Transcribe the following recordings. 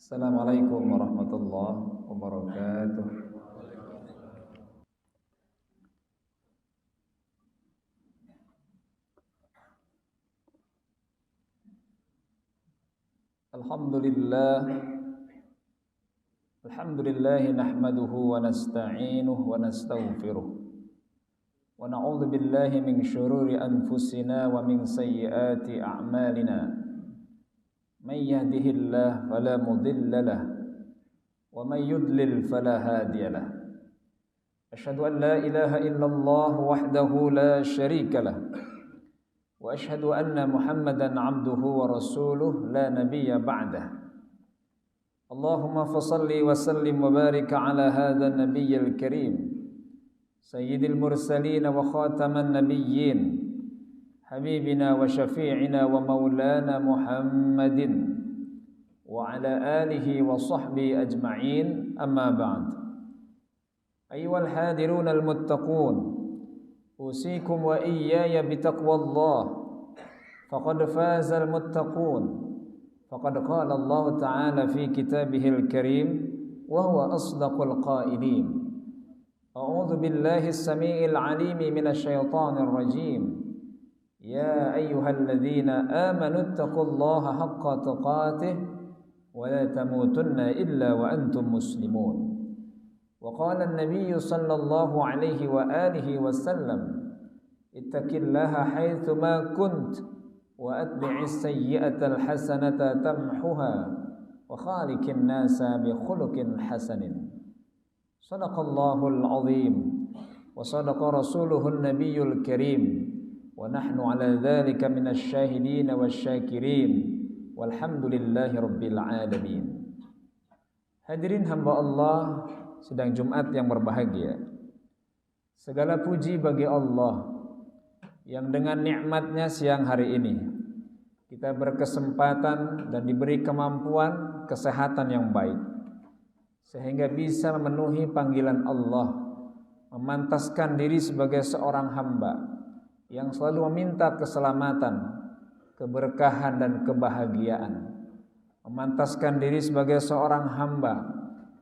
Assalamualaikum warahmatullahi wabarakatuh. Alhamdulillah nahmaduhu wa nasta'inuhu wa nastaghfiruh wa na'udzu billahi min syururi anfusina wa min sayyiati a'malina. May yahdihillahu fala mudilla lahu wa may yudlil fala hadiya lahu. Asyhadu an la ilaha illallah wahdahu la syarika lahu wa asyhadu anna Muhammadan 'abduhu wa rasuluh la nabiyya ba'dah. Allahumma fassalli wa sallim wa barik ala hadha an-nabiyyil karim sayyidil mursalin wa khataman nabiyyin habibina wa syafi'ina wa maulana Muhammadin wa ala alihi wa sahbihi ajma'in, amma ba'd. Ayyuhal hadirun al-muttaqun, usikum wa iyaya bitaqwallah, faqad faza al-muttaqun. Faqad qala Allah Ta'ala fi kitabihil karim wa huwa asdaqul qailin. A'udzu billahi as-sami'il 'alimi minasy syaithanir rajim. Ya ayyuhalladzina amanu taqullaha haqqa tuqatih wa la tamutunna illa wa antum muslimun. Wa qala an-nabiy sallallahu alaihi wa alihi wasallam, ittaqillaha haitsu ma kunt wa atbi'is sayyi'atal hasanata tamhuha wa khaliqin nasa bi khuluqin hasanin. Shadaqallahul azim wa sadaqa rasuluhun nabiyyul karim. Wa nahnu ala dzalika minasy syahidin wasyakirin walhamdulillahi rabbil alamin. Hadirin hamba Allah sidang Jumat yang berbahagia, segala puji bagi Allah yang dengan nikmatnya siang hari ini kita berkesempatan dan diberi kemampuan kesehatan yang baik sehingga bisa memenuhi panggilan Allah, memantaskan diri sebagai seorang hamba yang selalu meminta keselamatan, keberkahan dan kebahagiaan, memantaskan diri sebagai seorang hamba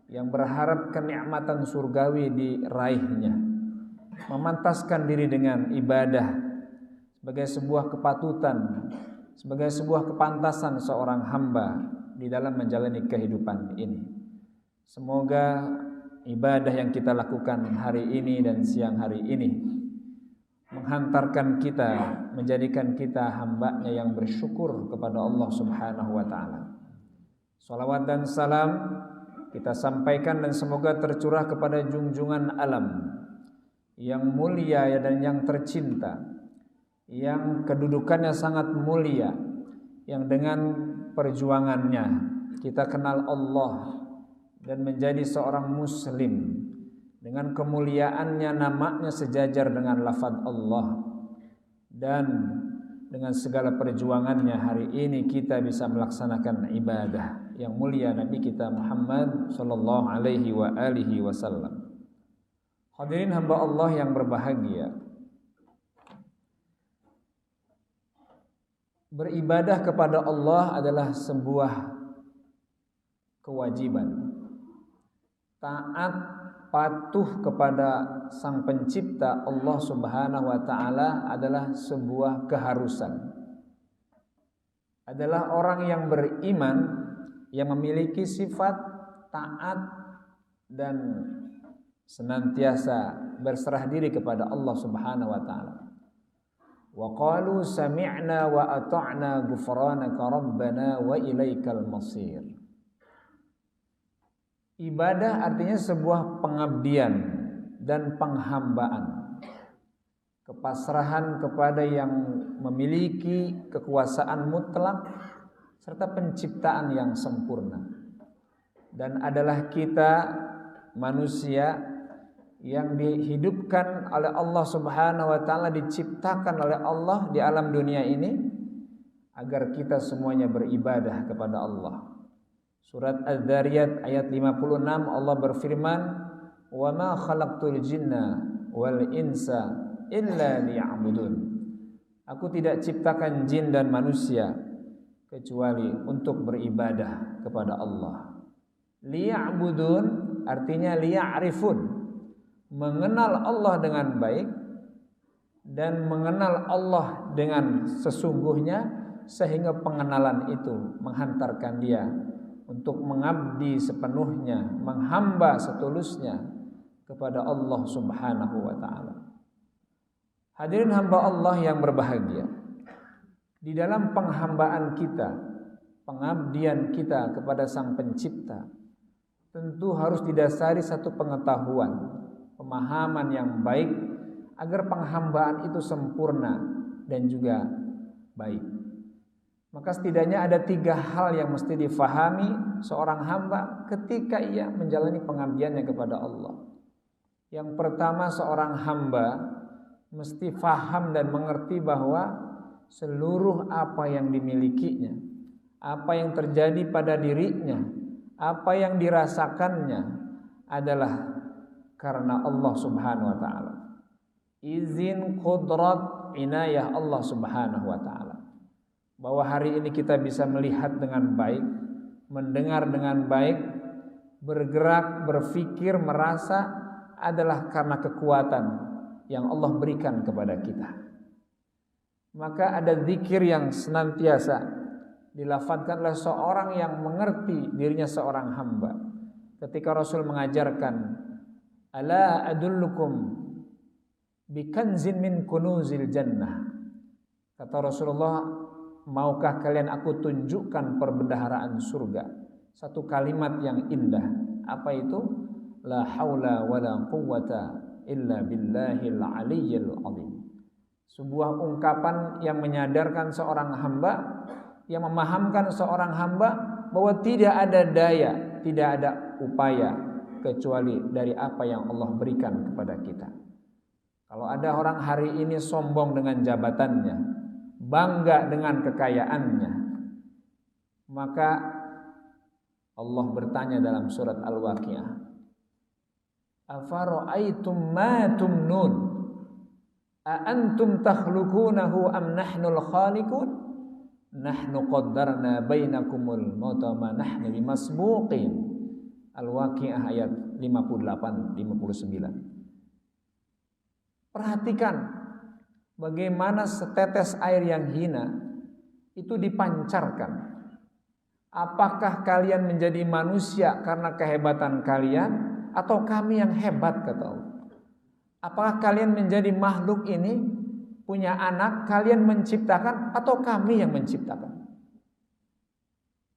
yang berharap kenikmatan surgawi diraihnya, memantaskan diri dengan ibadah sebagai sebuah kepatutan, sebagai sebuah kepantasan seorang hamba di dalam menjalani kehidupan ini. Semoga ibadah yang kita lakukan hari ini dan siang hari ini menghantarkan kita, menjadikan kita hambanya yang bersyukur kepada Allah Subhanahu wa ta'ala. Salawat dan salam kita sampaikan dan semoga tercurah kepada junjungan alam yang mulia dan yang tercinta, yang kedudukannya sangat mulia, yang dengan perjuangannya kita kenal Allah dan menjadi seorang muslim. Dengan kemuliaannya namanya sejajar dengan lafaz Allah, dan dengan segala perjuangannya hari ini kita bisa melaksanakan ibadah yang mulia Nabi kita Muhammad sallallahu alaihi wa alihi wasallam. Hadirin hamba Allah yang berbahagia, beribadah kepada Allah adalah sebuah kewajiban. Taat, patuh kepada Sang Pencipta Allah Subhanahu wa ta'ala adalah sebuah keharusan. Adalah orang yang beriman, yang memiliki sifat taat dan senantiasa berserah diri kepada Allah Subhanahu wa ta'ala. Wa qalu sami'na wa ata'na ghufranaka rabbana wa ilaikal masir. Ibadah artinya sebuah pengabdian dan penghambaan, kepasrahan kepada yang memiliki kekuasaan mutlak serta penciptaan yang sempurna. Dan adalah kita manusia yang dihidupkan oleh Allah Subhanahu wa ta'ala, diciptakan oleh Allah di alam dunia ini agar kita semuanya beribadah kepada Allah. Surat Az-Zariyat ayat 56 Allah berfirman, "Wa ma khalaqtul jinna wal insa illa liya'budun." Aku tidak ciptakan jin dan manusia kecuali untuk beribadah kepada Allah. Liya'budun artinya liya'rifun, mengenal Allah dengan baik dan mengenal Allah dengan sesungguhnya, sehingga pengenalan itu menghantarkan dia untuk mengabdi sepenuhnya, menghamba setulusnya kepada Allah Subhanahu wa taala. Hadirin hamba Allah yang berbahagia, di dalam penghambaan kita, pengabdian kita kepada Sang Pencipta, tentu harus didasari satu pengetahuan, pemahaman yang baik agar penghambaan itu sempurna dan juga baik. Maka setidaknya ada 3 hal yang mesti difahami seorang hamba ketika ia menjalani pengabdiannya kepada Allah. Yang pertama, seorang hamba mesti faham dan mengerti bahwa seluruh apa yang dimilikinya, apa yang terjadi pada dirinya, apa yang dirasakannya adalah karena Allah Subhanahu wa taala. Izin, qudrat, inayah Allah Subhanahu wa taala. Bahwa hari ini kita bisa melihat dengan baik, mendengar dengan baik, bergerak, berpikir, merasa adalah karena kekuatan yang Allah berikan kepada kita. Maka ada zikir yang senantiasa dilafadzkan oleh seorang yang mengerti dirinya seorang hamba. Ketika Rasul mengajarkan, ala adullukum bikanzin min kunuzil jannah. Kata Rasulullah, maukah kalian aku tunjukkan perbendaharaan surga? Satu kalimat yang indah. Apa itu? La haula wala quwwata illa billahil aliyyil azim. Sebuah ungkapan yang menyadarkan seorang hamba, yang memahamkan seorang hamba bahwa tidak ada daya, tidak ada upaya kecuali dari apa yang Allah berikan kepada kita. Kalau ada orang hari ini sombong dengan jabatannya, bangga dengan kekayaannya, maka Allah bertanya dalam surat Al-Waqiah, afara'aitum ma tumnun a antum takhluqunahu am nahnul khaliqun nahnu qaddarna bainakumul mauta ma nahnu bimasbuqin. Al-Waqiah ayat 58-59. Perhatikan bagaimana setetes air yang hina itu dipancarkan. Apakah kalian menjadi manusia karena kehebatan kalian atau kami yang hebat, kata Allah? Apakah kalian menjadi makhluk ini punya anak, kalian menciptakan atau kami yang menciptakan?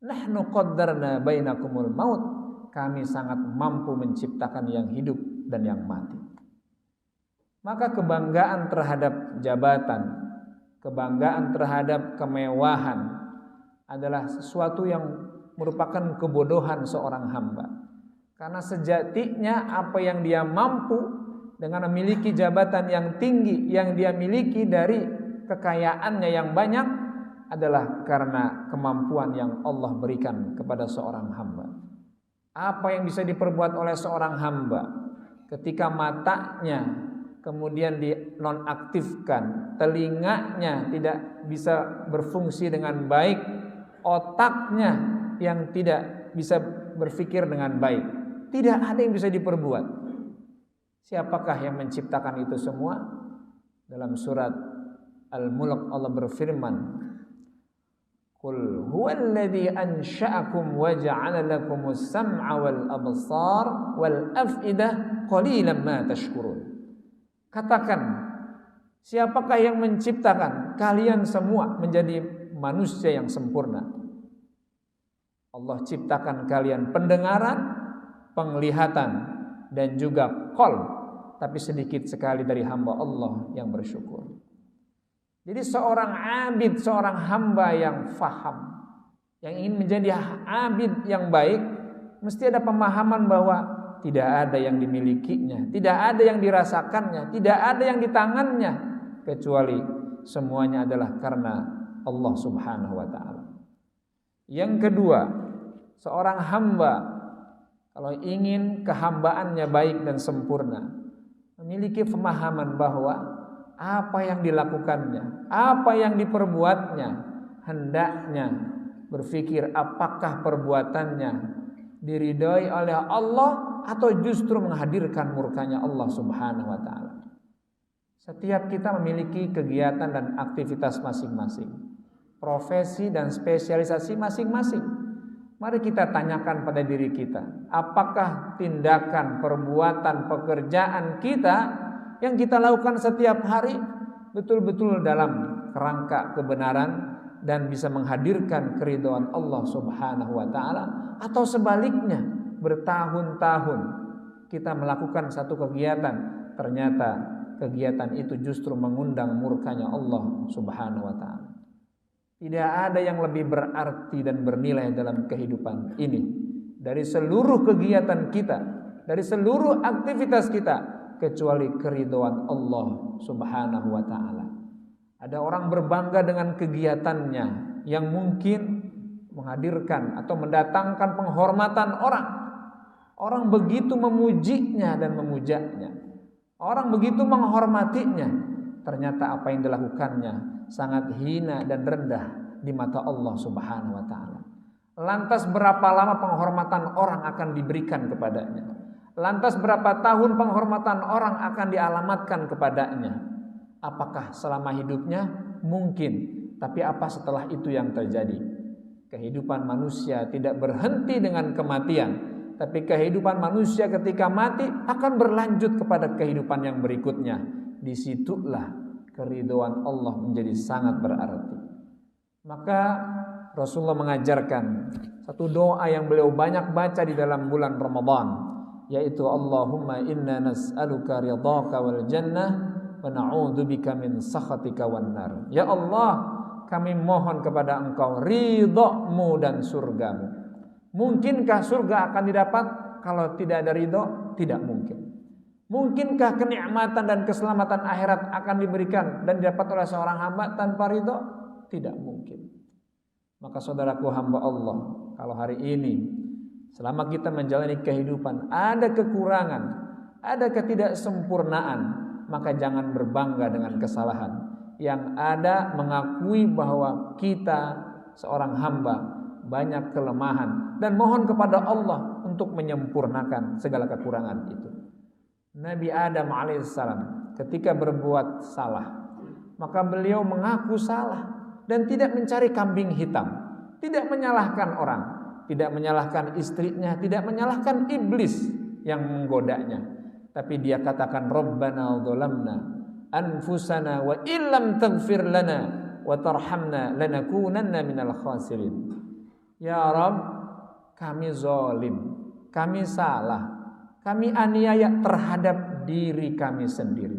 Nahnu qaddarna bainakumul maut. Kami sangat mampu menciptakan yang hidup dan yang mati. Maka kebanggaan terhadap jabatan, kebanggaan terhadap kemewahan adalah sesuatu yang merupakan kebodohan seorang hamba. Karena sejatinya apa yang dia mampu dengan memiliki jabatan yang tinggi yang dia miliki dari kekayaannya yang banyak adalah karena kemampuan yang Allah berikan kepada seorang hamba. Apa yang bisa diperbuat oleh seorang hamba ketika matanya kemudian dinonaktifkan, telinganya tidak bisa berfungsi dengan baik, otaknya yang tidak bisa berpikir dengan baik, tidak ada yang bisa diperbuat. Siapakah yang menciptakan itu semua? Dalam surat Al-Mulk Allah berfirman, qul huwallazi ansha'akum wa ja'ala lakumus sam'a wal absar wal af'idah qalilan ma tashkurun. Katakan, siapakah yang menciptakan kalian semua menjadi manusia yang sempurna? Allah ciptakan kalian pendengaran, penglihatan, dan juga qalb, tapi sedikit sekali dari hamba Allah yang bersyukur. Jadi seorang abid, seorang hamba yang faham, yang ingin menjadi abid yang baik, mesti ada pemahaman bahwa tidak ada yang dimilikinya, tidak ada yang dirasakannya, tidak ada yang di tangannya, kecuali semuanya adalah karena Allah Subhanahu wa ta'ala. Yang kedua, seorang hamba kalau ingin kehambaannya baik dan sempurna, memiliki pemahaman bahwa apa yang dilakukannya, apa yang diperbuatnya, hendaknya berpikir apakah perbuatannya diridhoi oleh Allah atau justru menghadirkan murkanya Allah Subhanahu wa taala. Setiap kita memiliki kegiatan dan aktivitas masing-masing, profesi dan spesialisasi masing-masing. Mari kita tanyakan pada diri kita, apakah tindakan, perbuatan, pekerjaan kita yang kita lakukan setiap hari betul-betul dalam kerangka kebenaran dan bisa menghadirkan keridhaan Allah Subhanahu wa taala, atau sebaliknya bertahun-tahun kita melakukan satu kegiatan, ternyata kegiatan itu justru mengundang murkanya Allah Subhanahu wa taala. Tidak ada yang lebih berarti dan bernilai dalam kehidupan ini dari seluruh kegiatan kita, dari seluruh aktivitas kita, kecuali keridhaan Allah Subhanahu wa taala. Ada orang berbangga dengan kegiatannya yang mungkin menghadirkan atau mendatangkan penghormatan orang. Orang begitu memujinya dan memujanya. Orang begitu menghormatinya. Ternyata apa yang dilakukannya sangat hina dan rendah di mata Allah Subhanahu wa taala. Lantas berapa lama penghormatan orang akan diberikan kepadanya? Lantas berapa tahun penghormatan orang akan dialamatkan kepadanya? Apakah selama hidupnya? Mungkin. Tapi apa setelah itu yang terjadi? Kehidupan manusia tidak berhenti dengan kematian, tapi kehidupan manusia ketika mati akan berlanjut kepada kehidupan yang berikutnya. Disitulah keridhaan Allah menjadi sangat berarti. Maka Rasulullah mengajarkan satu doa yang beliau banyak baca di dalam bulan Ramadan, yaitu Allahumma inna nas'aluka ridhaka wal jannah wa na'udzubika min sakhatika wan nar. Ya Allah, kami mohon kepada Engkau ridha-Mu dan surgamu. Mungkinkah surga akan didapat kalau tidak ada ridha? Tidak mungkin. Mungkinkah kenikmatan dan keselamatan akhirat akan diberikan dan didapat oleh seorang hamba tanpa ridha? Tidak mungkin. Maka saudaraku hamba Allah, kalau hari ini selama kita menjalani kehidupan ada kekurangan, ada ketidaksempurnaan, maka jangan berbangga dengan kesalahan. Yang ada mengakui bahwa kita seorang hamba banyak kelemahan dan mohon kepada Allah untuk menyempurnakan segala kekurangan itu. Nabi Adam alaihissalam ketika berbuat salah, maka beliau mengaku salah dan tidak mencari kambing hitam, tidak menyalahkan orang, tidak menyalahkan istrinya, tidak menyalahkan iblis yang menggodanya, tapi dia katakan Rabbana dzalamna anfusana wa illam taghfir lana wa tarhamna lanakunanna minal khasirin. Ya Rabb, kami zalim, kami salah, kami aniaya terhadap diri kami sendiri.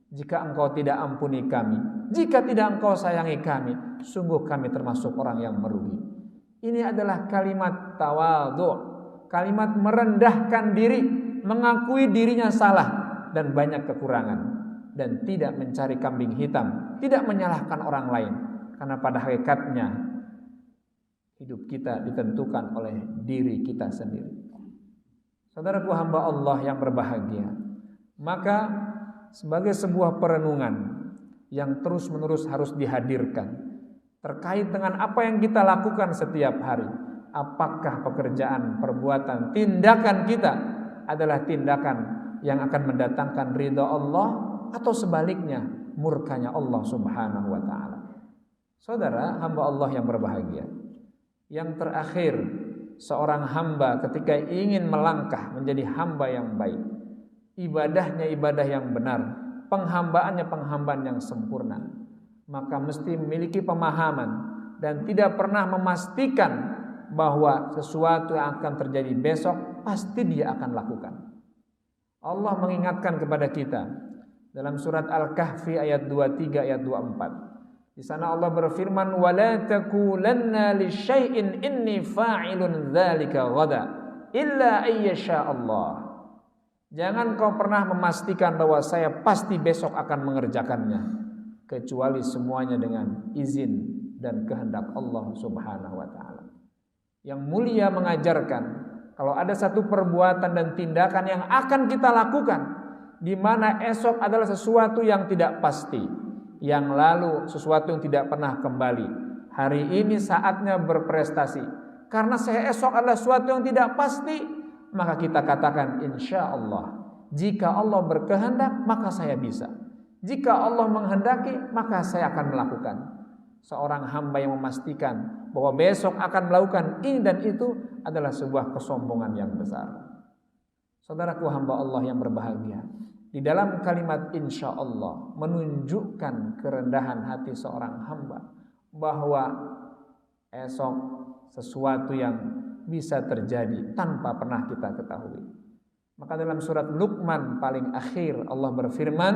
Jika Engkau tidak ampuni kami, jika tidak Engkau sayangi kami, sungguh kami termasuk orang yang merugi. Ini adalah kalimat tawadhu', kalimat merendahkan diri, mengakui dirinya salah dan banyak kekurangan, dan tidak mencari kambing hitam, tidak menyalahkan orang lain, karena pada hakikatnya hidup kita ditentukan oleh diri kita sendiri. Saudaraku hamba Allah yang berbahagia, maka sebagai sebuah perenungan yang terus-menerus harus dihadirkan terkait dengan apa yang kita lakukan setiap hari. Apakah pekerjaan, perbuatan, tindakan kita adalah tindakan yang akan mendatangkan ridha Allah atau sebaliknya murkanya Allah Subhanahu wa taala. Saudara hamba Allah yang berbahagia, yang terakhir, seorang hamba ketika ingin melangkah menjadi hamba yang baik, ibadahnya ibadah yang benar, penghambaannya penghambaan yang sempurna, maka mesti memiliki pemahaman dan tidak pernah memastikan bahwa sesuatu yang akan terjadi besok pasti dia akan lakukan. Allah mengingatkan kepada kita dalam surat Al-Kahfi ayat 23 ayat 24. Di sana Allah berfirman, "Wala taqulanna lisyai'in inni fa'ilun dzalika ghada illa ayyasha Allah." Jangan kau pernah memastikan bahwa saya pasti besok akan mengerjakannya, kecuali semuanya dengan izin dan kehendak Allah Subhanahu wa taala. Yang mulia mengajarkan kalau ada satu perbuatan dan tindakan yang akan kita lakukan di mana esok adalah sesuatu yang tidak pasti, yang lalu sesuatu yang tidak pernah kembali, Hari ini saatnya berprestasi. Karena saya esok adalah sesuatu yang tidak pasti, maka kita katakan insya Allah. Jika Allah berkehendak, maka saya bisa. Jika Allah menghendaki, maka saya akan melakukan. Seorang hamba yang memastikan bahwa besok akan melakukan ini dan itu adalah sebuah kesombongan yang besar. Saudaraku hamba Allah yang berbahagia, di dalam kalimat insya Allah menunjukkan kerendahan hati seorang hamba bahwa esok sesuatu yang bisa terjadi tanpa pernah kita ketahui. Maka dalam surat Luqman paling akhir Allah berfirman,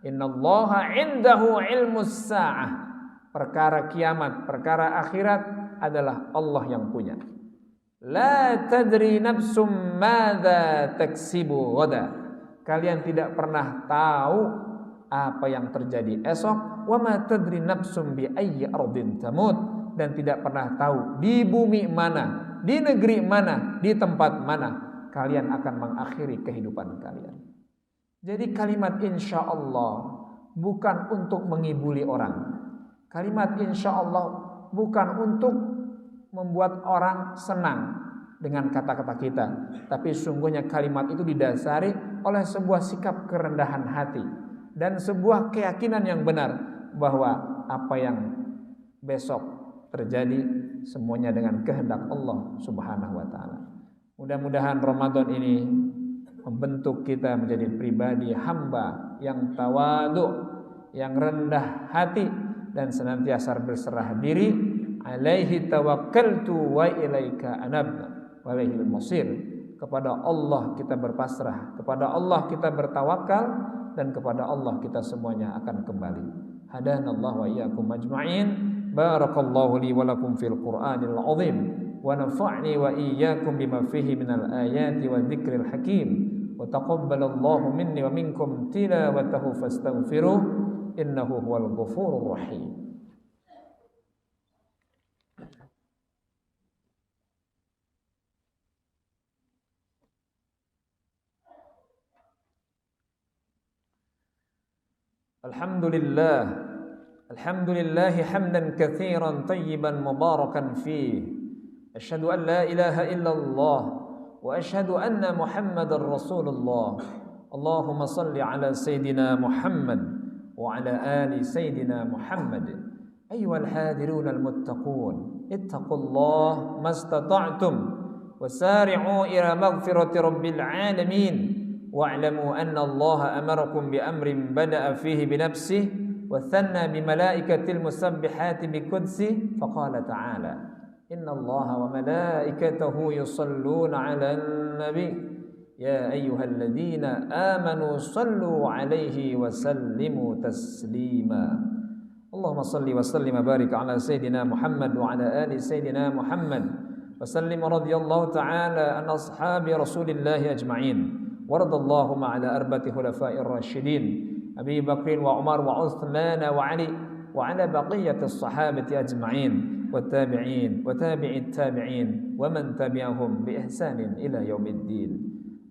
innallaha indahu ilmus sa'ah. Perkara kiamat, perkara akhirat adalah Allah yang punya. La tadri nafsum madza taksibu ghadan. Kalian tidak pernah tahu apa yang terjadi esok. Wa ma tadri nafsum bi ayyi ardin tamut. Dan tidak pernah tahu di bumi mana, di negeri mana, di tempat mana kalian akan mengakhiri kehidupan kalian. Jadi kalimat insya Allah bukan untuk menghibuli orang. Kalimat insya Allah bukan untuk membuat orang senang dengan kata-kata kita, tapi sungguhnya kalimat itu didasari oleh sebuah sikap kerendahan hati dan sebuah keyakinan yang benar bahwa apa yang besok terjadi semuanya dengan kehendak Allah Subhanahu wa taala. Mudah-mudahan Ramadan ini membentuk kita menjadi pribadi hamba yang tawadu, yang rendah hati dan senantiasa berserah diri. Alaihi tawakkaltu wa ilaika anabna wa ilaihil masir. Kepada Allah kita berpasrah, kepada Allah kita bertawakal, dan kepada Allah kita semuanya akan kembali. Hadanallahu wa iyyakum ajma'in. Barakallahu li wa lakum fil Qur'anil azim wa nafa'ni wa iyyakum bima fihi minal ayati wa dzikril hakim. Wa taqabbalallahu minni wa minkum tilawatahu fastaghfiruh innahu huwal ghafurur rahim. Alhamdulillah. Alhamdulillahi hamdan katsiran tayyiban mubarakan fih. Asyhadu an la ilaha illallah wa asyhadu anna Muhammadar Rasulullah. Allahumma salli ala Sayyidina Muhammad wa ala ali Sayyidina Muhammad. Ayyuhal hadirun al-muttaqun, ittaqullaha mastata'tum wasari'u ila maghfirati rabbil alamin. Wa'lamu anna Allah amarakum bi amrin bada'a fihi bi nafsihi وثنى بملائكة المسبحات بقدسه فقال تعالى إن الله وملائكته يصلون على النبي يا أيها الذين آمنوا صلوا عليه وسلموا تسليما اللهم صل وسلم وبارك على سيدنا محمد وعلى آل سيدنا محمد وسلم رضي الله تعالى عن أصحاب رسول الله أجمعين ورضى اللهم على أربعة خلفاء الراشدين أبي بكر وعمر وعثمان وعلي وعلى بقية الصحابة أجمعين والتابعين وتابع التابعين ومن تبعهم بإحسان إلى يوم الدين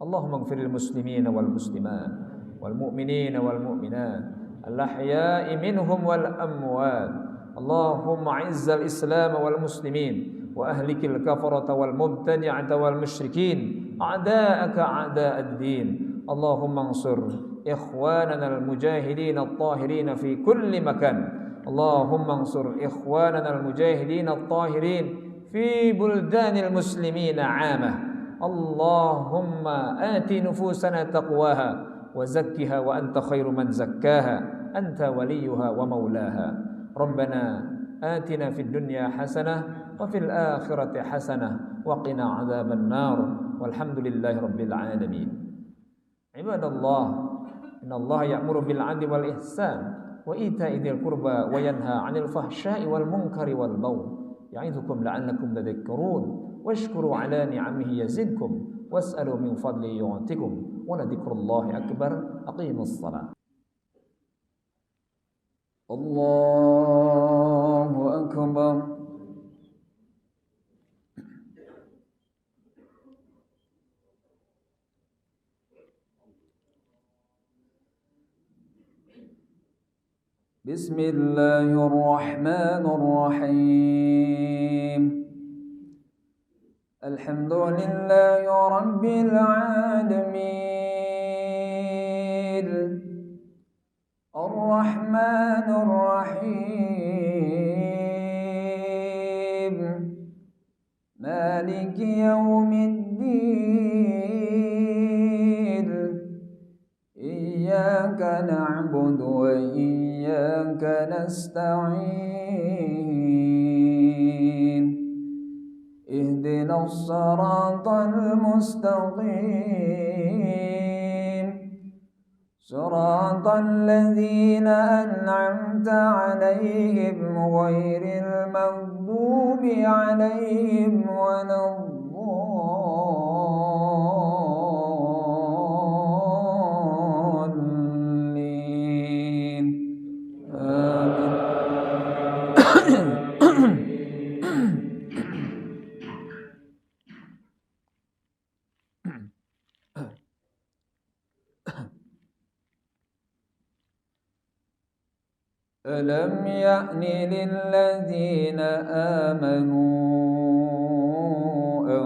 اللهم اغفر للمسلمين والمسلمات والمؤمنين والمؤمنات الأحياء منهم والأموات اللهم أعز الإسلام والمسلمين وأهلك الكفرة والمبتدعة والمشركين أعداءك أعداء الدين اللهم انصر إخواننا المجاهدين الطاهرين في كل مكان اللهم انصر إخواننا المجاهدين الطاهرين في بلدان المسلمين عامة اللهم آت نفوسنا تقواها وزكها وأنت خير من زكاها أنت وليها ومولاها ربنا آتنا في الدنيا حسنة وفي الآخرة حسنة وقنا عذاب النار والحمد لله رب العالمين عباد الله إن الله يأمر بالعدل والإحسان وإيتاء ذي القربى وينهى عن الفحشاء والمنكر والبغي يعظكم لعلكم تذكرون واشكروا على نعمه يزدكم واسألوا من فضله يعطكم ولذكر الله أكبر أقيموا الصلاة الله أكبر بسم الله الرحمن الرحيم الحمد لله رب العالمين الرحمن الرحيم مالك يوم الدين إياك نعبد وإياك نستعين اهدنا الصراط المستقيم صراط الذين أنعمت عليهم غير المغضوب عليهم ولا الضالين آمين. ألم يأن للذين آمنوا أن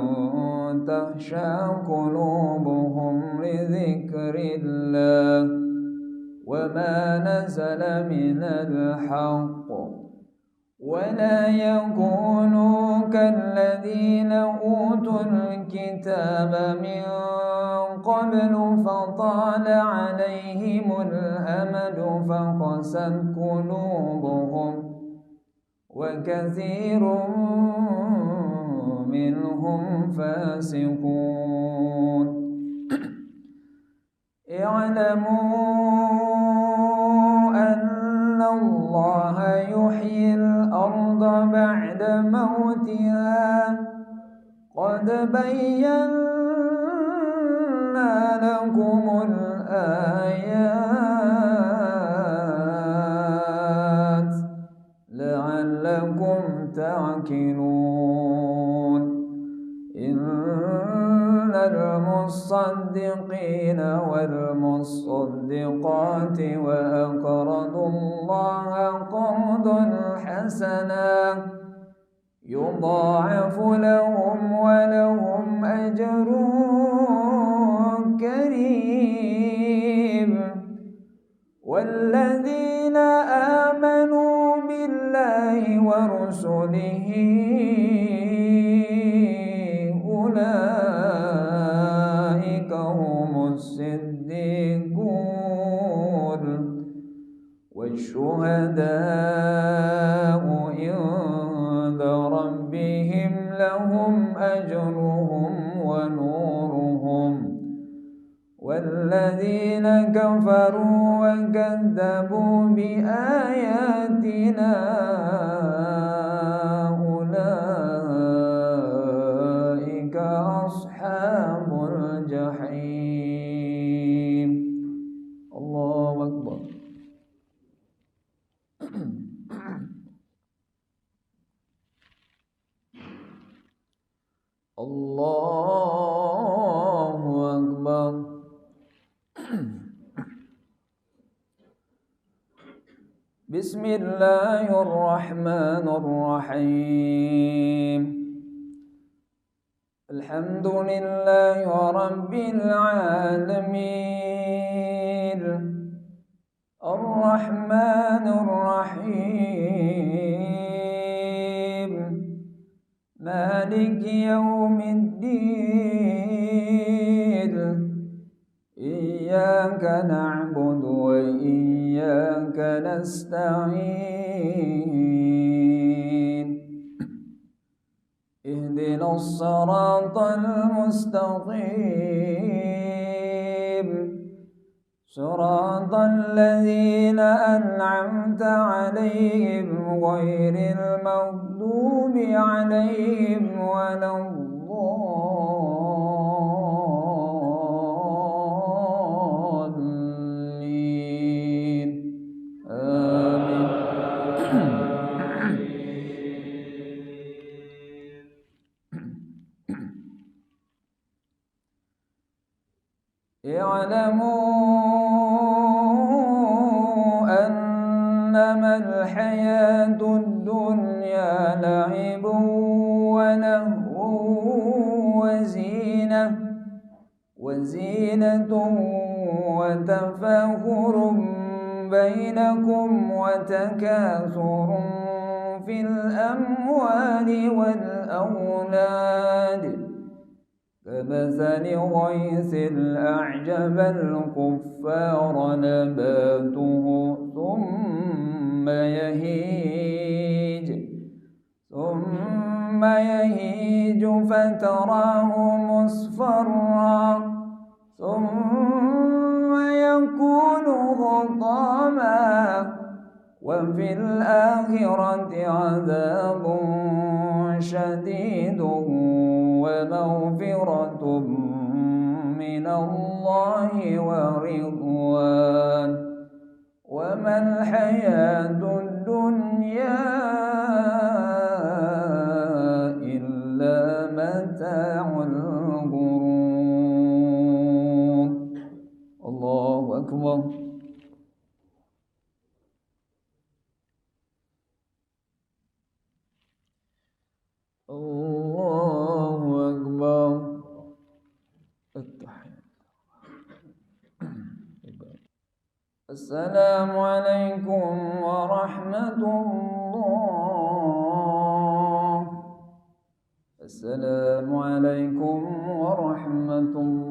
تخشع قلوبهم لذكر الله وما نزل من الحق ولا يكونوا كالذين أوتوا الكتاب من قبل فطال عليهم الأمد فقست قلوبهم وكثير منهم فاسقون اعلموا أن الله يحيي الأرض بعد موتها قد بينا لكم الآيات لعلكم تعقلون إن المصدقين والمصدقات وأقرضوا الله قرضا حسنا يضاعف لهم ولهم أجر كريم والذين آمنوا بالله ورسله أولئك هم الصديقون والشهداء عند ربهم لهم أجرهم ونورهم والذين كفروا وكذبوا بآياتنا أولئك أصحاب الجحيم. الله أكبر. الله أكبر. بسم الله الرحمن الرحيم الحمد لله رب العالمين الرحمن الرحيم مالك يوم الدين إياك نعبد وإياك نستعين اهدنا الصراط المستقيم صراط الذين أنعمت عليهم غير المغضوب عليهم ولا الضالين آمين. اعلموا وزينة وتفاخر بينكم وتكاثر في الأموال والأولاد كمثل غيث أعجب الكفار نباته ثم يهيج فتراه مصفرا ثم يكون حطاما وفي الآخرة عذاب شديد ومغفرة من الله ورضوان وما الحياة الدنيا إلا متاع الغرور. الله أكبر. الله أكبر. السلام عليكم ورحمة الله. السلام عليكم ورحمة الله.